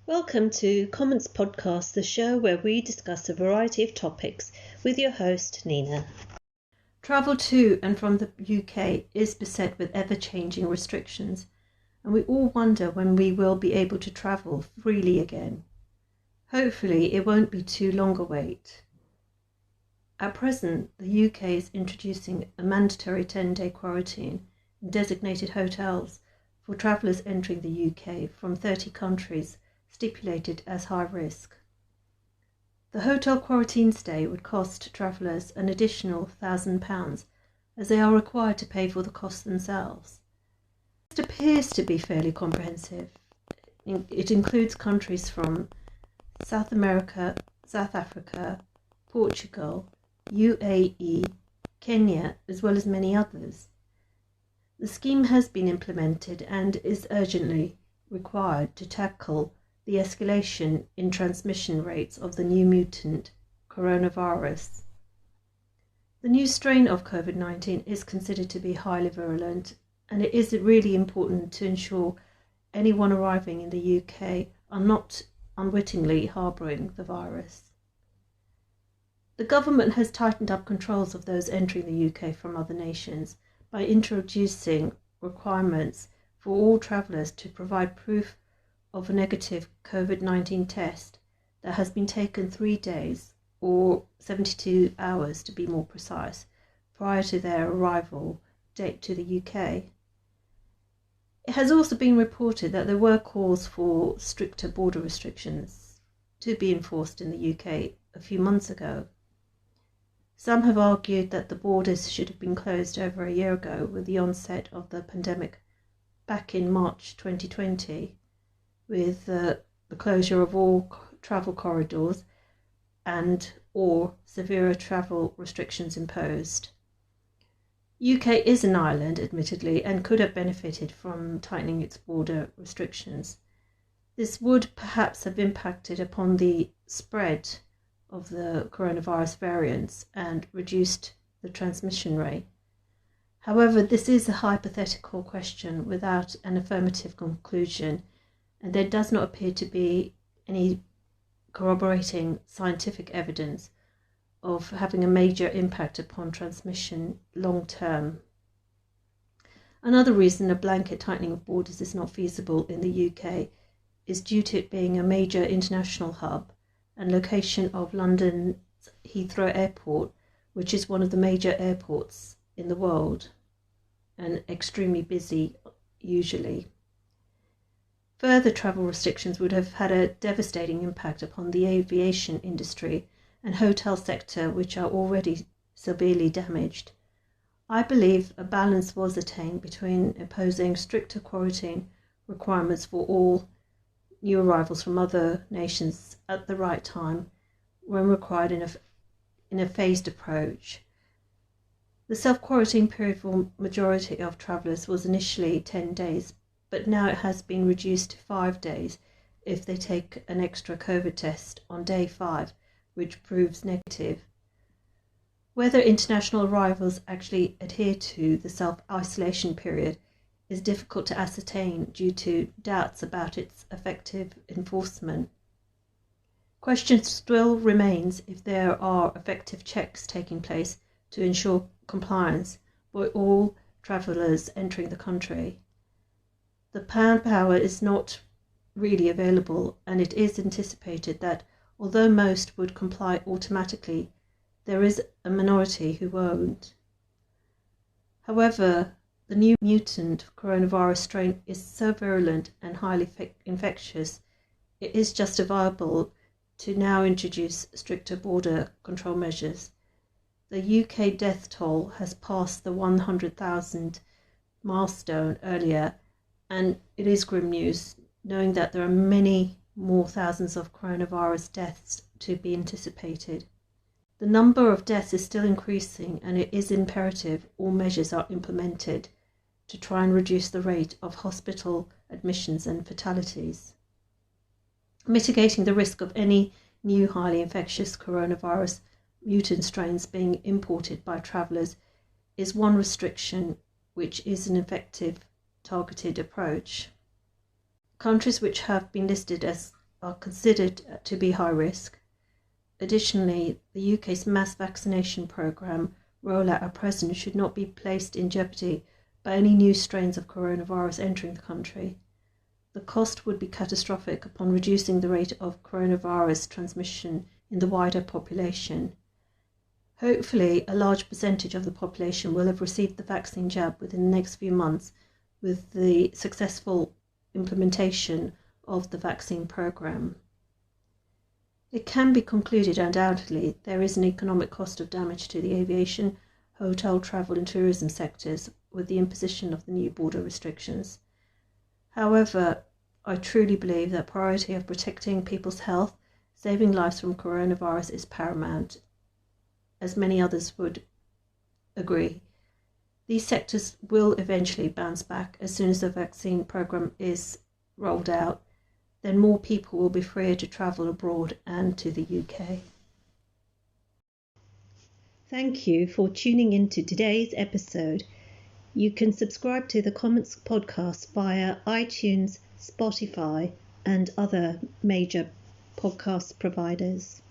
Welcome to Comments Podcast, the show where we discuss a variety of topics with your host, Nina. Travel to and from the UK is beset with ever-changing restrictions, and we all wonder when we will be able to travel freely again. Hopefully, it won't be too long a wait. At present, the UK is introducing a mandatory 10-day quarantine in designated hotels for travellers entering the UK from 30 countries stipulated as high risk. The hotel quarantine stay would cost travellers an additional £1,000 as they are required to pay for the cost themselves. It appears to be fairly comprehensive. It includes countries from South America, South Africa, Portugal, UAE, Kenya, as well as many others. The scheme has been implemented and is urgently required to tackle the escalation in transmission rates of the new mutant coronavirus. The new strain of COVID-19 is considered to be highly virulent, and it is really important to ensure anyone arriving in the UK are not unwittingly harbouring the virus. The government has tightened up controls of those entering the UK from other nations by introducing requirements for all travellers to provide proof of a negative COVID-19 test that has been taken 3 days, or 72 hours to be more precise, prior to their arrival date to the UK. It has also been reported that there were calls for stricter border restrictions to be enforced in the UK a few months ago. Some have argued that the borders should have been closed over a year ago with the onset of the pandemic back in March 2020, with the closure of all travel corridors and or severe travel restrictions imposed. UK is an island, admittedly, and could have benefited from tightening its border restrictions. This would perhaps have impacted upon the spread of the coronavirus variants and reduced the transmission rate. However, this is a hypothetical question without an affirmative conclusion, and there does not appear to be any corroborating scientific evidence of having a major impact upon transmission long term. Another reason a blanket tightening of borders is not feasible in the UK is due to it being a major international hub and location of London's Heathrow Airport, which is one of the major airports in the world and extremely busy usually. Further travel restrictions would have had a devastating impact upon the aviation industry and hotel sector, which are already severely damaged. I believe a balance was attained between imposing stricter quarantine requirements for all new arrivals from other nations at the right time when required in a phased approach. The self-quarantine period for majority of travellers was initially 10 days, but now it has been reduced to 5 days if they take an extra COVID test on day 5, which proves negative. Whether international arrivals actually adhere to the self-isolation period is difficult to ascertain due to doubts about its effective enforcement. Question still remains if there are effective checks taking place to ensure compliance by all travellers entering the country. The manpower is not really available, and it is anticipated that although most would comply automatically, there is a minority who won't. However, the new mutant coronavirus strain is so virulent and highly infectious, it is justifiable to now introduce stricter border control measures. The UK death toll has passed the 100,000 milestone earlier, and it is grim news, knowing that there are many more thousands of coronavirus deaths to be anticipated. The number of deaths is still increasing, and it is imperative all measures are implemented to try and reduce the rate of hospital admissions and fatalities. Mitigating the risk of any new highly infectious coronavirus mutant strains being imported by travellers is one restriction, which is an effective targeted approach. Countries which have been listed as are considered to be high risk. Additionally, the UK's mass vaccination programme rollout at present should not be placed in jeopardy by any new strains of coronavirus entering the country. The cost would be catastrophic upon reducing the rate of coronavirus transmission in the wider population. Hopefully, a large percentage of the population will have received the vaccine jab within the next few months with the successful implementation of the vaccine programme. It can be concluded undoubtedly there is an economic cost of damage to the aviation, hotel, travel and tourism sectors with the imposition of the new border restrictions. However, I truly believe that priority of protecting people's health, saving lives from coronavirus is paramount, as many others would agree. These sectors will eventually bounce back as soon as the vaccine programme is rolled out. Then more people will be freer to travel abroad and to the UK. Thank you for tuning in to today's episode. You can subscribe to the Comments podcast via iTunes, Spotify, and other major podcast providers.